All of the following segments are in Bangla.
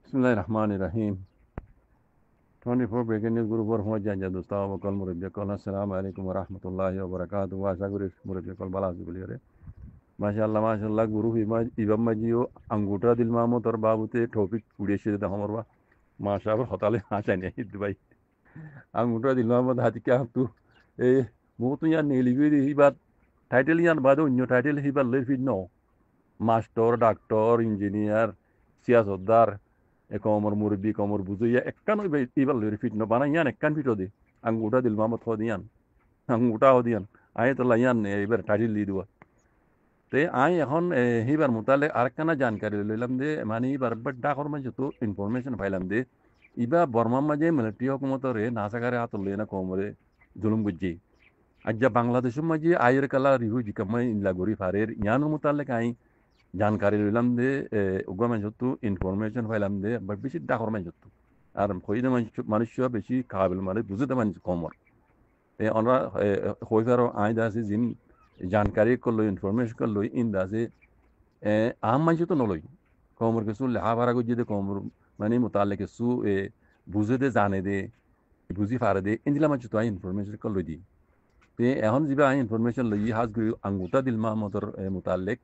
Bismillahirrahmanirrahim. 24 breaking news group for Hojja Jadustava Kal Murabbiya Kal Assalamu alaikum wa rahmatullahi wa barakatuh. Wa Shaguri Murabbiya Kal Balas Buliere. Mashallah, Mashallah, Guru Ibam Majio, Angutra Dilmamo Tor Babute, topic Udeshi the Homerwa. Mashallah, Hotale Hashane, Dubai. Angutra Dilmamo Hatika to a Mutuya Nili Hibat title Yan Bado, new title Hibat Lifid no. Master, doctor, engineer, siasodar, ekomor murbi, komor buzuya, ekkan ibal lirifit no bana yan ekkan fito de. Anguta dilmamat hodiyan. Anguta hodiyan. Aye to layan ibar tajil lidua. তে আই এখন হিবার মোতালে আরেকখানা জানকারি লইলাম দে মানে ইবার বড্ডা কর্মা যত ইনফরমেশন পাইলাম দে ইবা বর্মার মাঝে মিলিটারি হকুমতরে নাসাগারে হাতল লেনা কমরে জুলুম গুজ্জি আজ্জা বাংলাদেশের মাঝে আয়ের কালা রিহু জিকামাই ইনলা গরি ফারের ইয়ানোর মোতালে আই জানকারি লইলাম দে উগ্র মানুষ ইনফরমেশন পাইলাম দে বাট বেশি ডাকর মানুষ আর হইতে মানুষ বেশি কাবিল মানে বুঝতে মানুষ কমর ওনারা হইফারও আই দাসে জিন জানকারি করলো ইনফরমেশন করলো ইন দাসে আম মানুষ তো নলই কমর কিছু লেখা ভাড়া করছে দে কমর মানে মোতালে কিছু বুঝে দে জানে দে বুঝি ফারে দে ইন্দিলা মানুষ তো আই ইনফরমেশন করলো দি এখন যা আই ইনফরমেশন লই হাজ আঙ্গুটা দিলমা মতর মোতালেক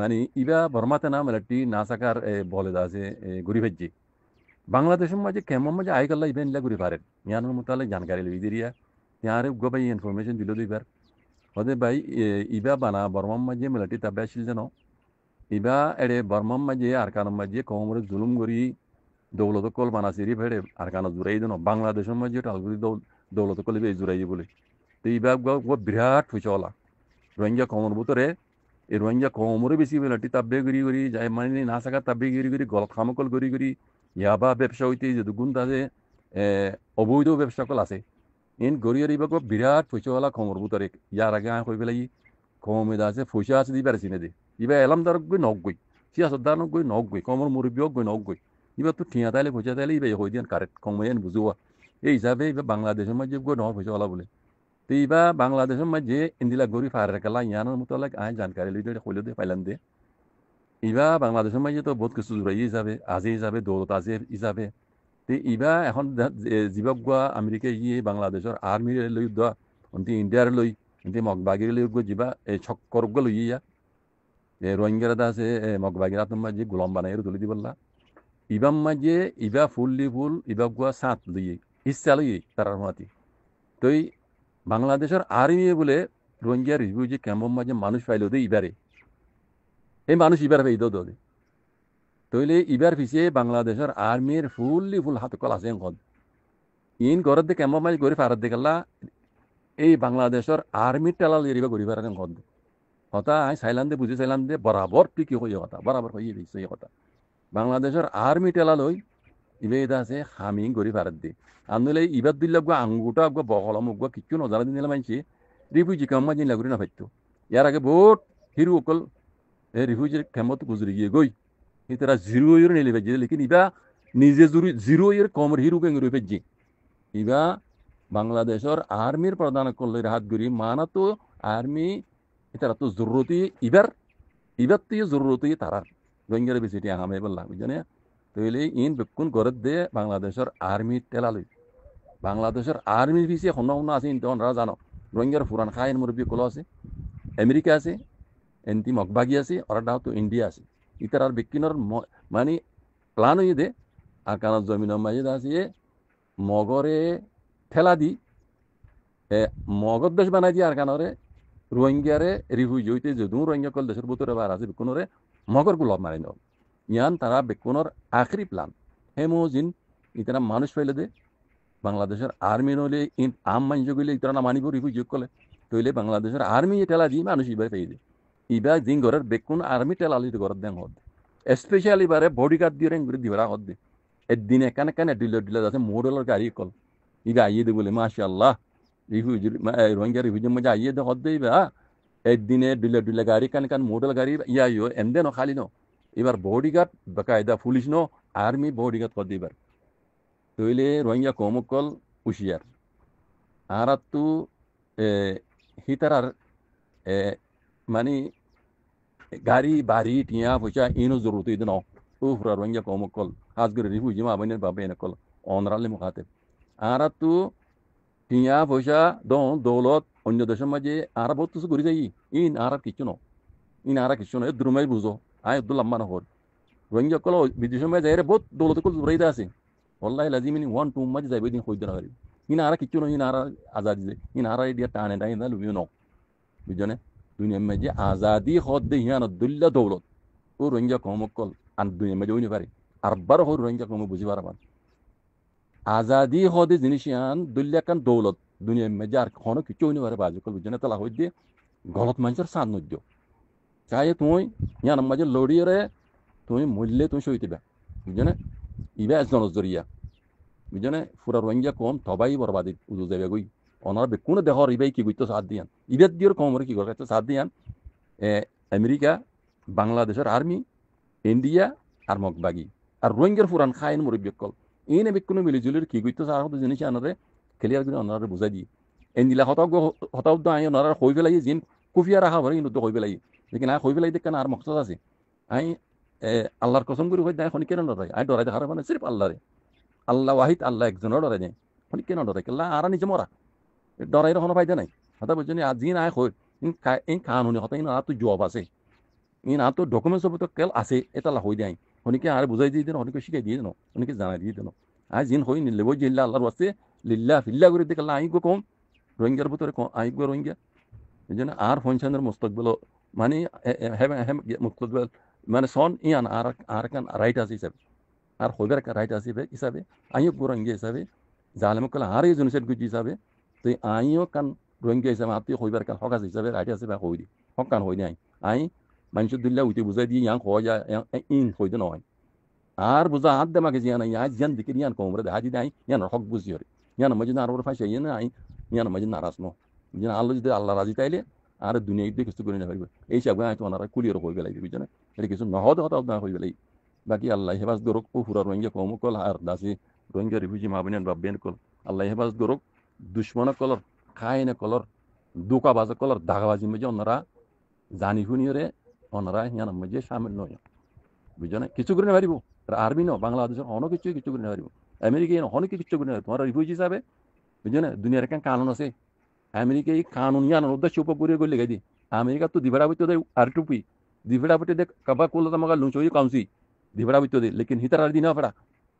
মানে ইবা বর্মাতে না মিলিটারি নাসাকার বলে দাসে ঘুরি ভেজি বাংলাদেশের মাঝে কেমন মাঝে আই গল্লা ইভেন ইলা ঘুরি পারেন ইয়ানোর মোতালে জানকারি লই দিরিয়া ইয়ারে গো ভাই ইনফরমেশন দিল দুইবার হদে ভাই ইবা বানা বর্মার মাঝে মিলিটারি তাবে আসিল যেন ইবা এড়ে বর্মার মাঝে আরকানোর মাঝে কমরে জুলুম করি দৌলত কল বানা সিরি ফেড়ে আরকানো জুড়াই দেন বাংলাদেশের মাঝে টালগুড়ি দৌলত কল জুড়াই বলে তো ইবা বিরাট ফুচলা রোহিঙ্গা কমর ভিতরে এই রোহিঙ্গা কমরে বেশি মিলিটারি তাবে গড়ি যায় মানে না থাকা তাবে গড়ি গলত খামকল গড়ি ইয়াবা ব্যবসা হইতে যদি গুণ তাদের অবৈধ ব্যবসা কল আছে ইন গড়িয়ার ইবাক বিরাট পয়সাওয়ালা কমর ভিতরে ইয়ার আগে কই পেলাই কমে আছে পয়সা আছে দিবার চিনে দে ইবা এলাম দারক গই নক গই সিয়াসত দার গই নক গই কমর মুরব্বী গই নক গই ইবা তো ঠিয়া তাইলে পয়সা তাইলে ইবা হই দিয়ান কারেক্ট কমে বুঝুয়া এই হিসাবে ইবা বাংলাদেশের মাঝে গই নক পয়সাওয়ালা বলে তো ইবা বাংলাদেশের মাঝে ইন্দিলা গরি ফারে কালা ইয়ানোর মতো আই জানকারি লই দিয়ে কইলে দিয়ে পাইলাম দে ইবা বাংলাদেশের মাঝে তো বহুত কিছু জুড়াই হিসাবে আজি হিসাবে দৌলত আজি হিসাবে তো ইবা এখন জীবগুয়া আমেরিকা ইয়ে বাংলাদেশের আর্মির লই দোয়া অন্তি ইন্ডিয়ার লই অন্তি মগবাগির লই গো যিবা ছক্কর গো লই ইয়া রোহিঙ্গার আছে মগবাগির আতম মাঝে গোলাম বানাই তুলি দিবল্লা ইবাম মাঝে ইবা ফুললি ফুল ইবা গুয়া সাত লই ইচ্ছা লই তার মাতি তো বাংলাদেশের আর্মি বলে রোহিঙ্গা রিভিউ যে ক্যাম্পের মাঝে মানুষ পাইল দে ইবারে এই মানুষ ইবার পাই দে তইলে ইবার পিছিয়ে বাংলাদেশের আর্মির ফুললি ফুল হাত কল আছে এখন ইন ঘরের দিকে ক্যাম্পের মাঝে গড়ি ফারাত দেখাল্লা এই বাংলাদেশের আর্মির টেলাল এরিবা গড়ি ফারাত এখন কথা আই চাইলাম দে বুঝি চাইলাম দে বরাবর পিকি হই কথা বরাবর হইয়ে দিচ্ছে এই কথা বাংলাদেশের আর্মি টেলাল হই ইবে এটা আছে হামি গড়ি ফারাত দি আনলে ইবার দিল্লা গো আঙ্গুটা গো বহলম গো কিচ্ছু নজানা দিন দিলে মানছি রিফিউজি ক্যাম্প জিন লাগুরি না পাইতো ইয়ার আগে বহুত হিরু অকল রিফিউজি ক্যাম্পত গুজরি গিয়ে গই তারা 0 ইয়ার নিলে ভেজে লেকিন ইবা নিজে জুরি 0 ইয়ার কমর হিরু কেন রয়ে ভেজে ইবা বাংলাদেশের আর্মির প্রধান করলে হাত গুরি মানা তো আর্মি তারা তো জরুরতি ইবার তো জরুরতি তারার রোহিঙ্গার বেশি টিয়া হামে বললাম বুঝনে তৈলে ইন বেকুন গরত দে বাংলাদেশের আর্মি টেলালই বাংলাদেশের আর্মির পিছিয়ে হন্য হন্য আছে ইন তখন জানো রোহিঙ্গার ফুরান খাইন মুরব্বী কলো আছে আমেরিকা আছে এনতি মগবাগি আছে ওরা তো ইন্ডিয়া আছে ইতার আর বেকিনর মানে প্লান হয়ে দে আর কারণ জমিনের মাঝে আছে মগরে ঠেলা দি মগর দেশ বানাই দিয়ে আর কানরে রোহিঙ্গারে রিফিউজি হইতে যদু রোহিঙ্গা কল দেশের ভিতরে বার আছে বেকুনরে মগর গুলাব মারি নাও ইয়ান তারা বেকুনর আখরি প্লান হেমোজিন ইতারা মানুষ পাইলে দে বাংলাদেশের আর্মি নইলে আম মানুষ গেলে ইতারা না মানিব রিফিউজি কলে তইলে বাংলাদেশের আর্মি টেলা দি মানুষ ইবার পাই দে ইবা জিন ঘরের বেকুন আর্মি টেলালি ঘরের দেন হদ স্পেশালি বারে বডিগার্ড দিয়ে রেং করে দিবা হদ দে একদিন একানে কানে ডিলার আছে মডেলের গাড়ি কল ইবা আইয়ে দে বলে মাশাআল্লাহ রিফিউজি রোহিঙ্গা রিফিউজির মধ্যে আইয়ে দে হদ দেবা একদিনে ডিলার গাড়ি কান মডেল গাড়ি ইয়ো এমদে ন খালি ন এবার বডিগার্ড বাকায়দা পুলিশ ন আর্মি বডিগার্ড কর দিবার তইলে রোহিঙ্গা কমকল হুশিয়ার আর তো হিতারার মানে গাড়ি বাড়ি টিয়া পয়সা ইনো জরুরত ন ফুরা রোহিঙ্গা কমকল হাজ করে রিফিউজি মা বইনের বাবা এনে কল অনরালে মুখাতে আর তো টিয়া পয়সা দৌলত অন্য দেশের মাঝে আর বহুত কিছু করে যাই ইন আর কিছু ন ইন আর কিছু নয় দ্রুমাই বুঝো আয় আব্দুল আম্মা নহর রোহিঙ্গা কল বিদেশের মাঝে যাই বহুত দৌলত কল জুড়াইতে আছে wallahi lazim ini one two maji zai bedin khoidna hari ina ara kichu no ina ara azadi ze ina ara dia tane dai na lubi no bijone dunia maji azadi khod de yana dulla dawlat o rohingya komokol an dunia maji oni pare arbar ho rohingya komo buji baraban azadi khod jinishian dulla kan dawlat dunia maji ar khono kichu oni pare baji kol bijone tala hoidde গলত মানুষের সান নদ্য চাই তুই ইয়ান মাঝে লড়িয়ে তুমি মূল্যে তুমি সইতে বুঝছো ইবা একজন জরিয়া বুঝছো ফুরা রোহিঙ্গা কম তবাই বরবাদি উজু যাবে গই ওনারা বেকুনে দেহর ইবাই কি গইতো সাথ দিয়ান ইবাদ দিওর কমরে কি করে সাথ দিয়ান আমেরিকা বাংলাদেশের আর্মি ইন্ডিয়া আর মগবাগি আর রোহিঙ্গার ফুরান খাইন মুরব্বী কল ইনে বেকুনে মিলিজুলির কি গইতো সার হতো জিনিস আনারে ক্লিয়ার করে ওনারা বুঝাই দি এন্দিলা হতাও আই ওনারা হই ফেলাই জিন কুফিয়া রাখা ভরে কিন্তু হই ফেলাই লেকিন আই হই ফেলাই দেখেন আর মকসদ আছে আই আল্লাহর কসম করে হই দেয় কেন ডরাই আই ডরাই দেখার মানে সির্ফ আল্লাহরে আল্লাহ ওয়াহিদ আল্লাহ একজনের ডরাই দেয় কেন ডরাই কেলা আর নিজে মরা ডরাই কোনো ফায়দা নাই হতা বুঝছেন আজি নাই হই ইন কানুনি হতা ইন আর তো জব আছে ইন আর তো ডকুমেন্টস সব তো কেল আছে এটা হই দেয় হনিকে আর বুঝাই দিয়ে দেন হনিকে শিখাই দিয়ে দেন হনিকে জানাই দিয়ে দেন আই জিন হই নিলেব জিল্লা আল্লাহর ওয়াস্তে লিল্লাহ ফিল্লাহ করে দেখলা আই গো কম রোহিঙ্গার ভিতরে আই গো রোহিঙ্গা এই জন্য আর ফনশনের মুস্তকবিল মানে মুস্তকবিল মানে সন ইয়ান আর কান রাইট আছে হিসাবে আর হইবার রাইট আছে হিসাবে আইও গো রোহিঙ্গা হিসাবে জালেমকল আর এই জনসেট গুজি হিসাবে তো আইও কান রোহিঙ্গা হিসাবে আত্মীয় হইবার কান হক আছে হিসাবে রাইট আছে বা হই দি হক কান হই নাই আই মানুষ দিল্লা উঠে বুঝাই দিয়ে ইয়াং হওয়া যায় ইন হইতে নয় আর বুঝা হাত দেমাকে জিয়ান আই জিয়ান দিকে ইয়ান কমরে দেখা দি নাই ইয়ান হক বুঝি হরে ইয়ান মজিদ আর ওর ফাঁসে ইয়ান আই ইয়ান মজিদ নারাজ ন যেন আল্লাহ যদি আল্লাহ রাজি তাইলে আর দুনিয়া দিয়ে কিছু করে না পারবে এই সব আয় তো ওনারা কুলিয়ে হয়ে গেলাই বুঝছে না এটা কিছু নহদ হতা না হয়ে গেলাই বাকি আল্লাহ হেফাজ গরক ও ফুরা রোহিঙ্গা কম কল আর দাসি রোহিঙ্গা রিফিউজি মাবিনান বাবেন কল আল্লাহ হেফাজ গরক দুশ্মন কলর খায়নে কলর দুকাবাজ কলর দাগাবাজি মধ্যে ওনারা জানি শুনিয়ে ওনারা হিয়ান মধ্যে সামিল নয় বুঝছো না কিছু করে না পারিব আর্মি ন বাংলাদেশের অনেক কিছু করে না পারিব আমেরিকা অনেক কিছু করে না তোমার রিফিউজি হিসাবে বুঝছো না দুনিয়ার একটা কানুন আছে আমেরিকা এই কানুন ইয়ানোর উদ্দেশ্য উপকূরে গেলে গাই দি আমেরিকা তো দিভেড়া বইতে দেয় আর টুপি দিভেড়া বইতে দেখ কাবা করলে তোমাকে লুচই কাউন্সি দিভেড়া বইতে দেয় লেকিন হিতার আর দিন ফেরা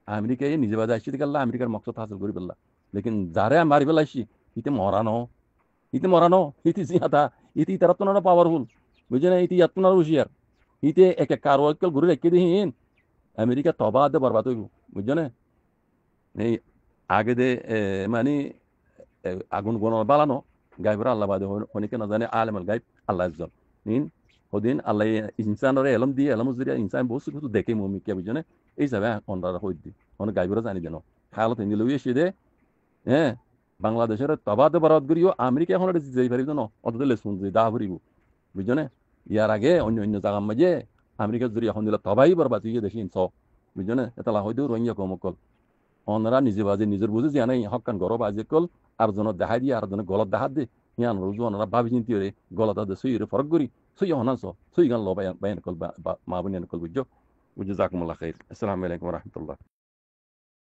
আমেরিকা এই নিজে বাদে আসছি দেখে আমেরিকার মকসদ হাসিল করে ফেললা লেকিন যারে মারি ফেলাইছি ইতে মরানো ইতি জিয়াতা ইতি তারা তো না পাওয়ারফুল বুঝছে না ইতি ইয়াত না হুশিয়ার ইতে এক কারো একল ঘুরে রেখে দিন আমেরিকা তবা দে বরবাদ হইব বুঝছো না এই আগে দে মানে আগুন গোন বালানো গাইবরা আল্লাহ বাদে হনিকে না জানে আলেমাল গাইব আল্লাহ একজন নিন ওদিন আল্লাহ ইনসানের এলম দিয়ে এলম জরিয়া ইনসান বহু কিছু দেখে মমি কে বুঝনে এই হিসাবে অনরা হই দি অনেক গাইবরা জানি দেন খালত হিন্দি লইয়ে সে দে হ্যাঁ বাংলাদেশের তবাদে বরাদ করিও আমেরিকা এখন যেই পারিব না অত লেসুন যে দা ভরিব বুঝনে ইয়ার আগে অন্য জায়গার মাঝে আমেরিকার জরিয়া এখন দিলে তবাই বরবাদ হয়ে দেখি ইনস বুঝনে এটা হয়তো রোহিঙ্গা কমকল অনরা নিজে বাজে নিজের বুঝে যে নাই হকান গরব আজে কল আর জনের দেখাই দিয়ে আর জনের গলত দেখাত দে ইয়ান রোজু অনরা ভাবি চিন্তি রে গলত দে সুইরে ফরক করি সুই হনাস সুই গান লো বায়ান কল মা বুনিয়ান কল বুঝছো বুঝো জাকুমুল্লাহ খাইর আসসালামু আলাইকুম ওয়া রাহমাতুল্লাহ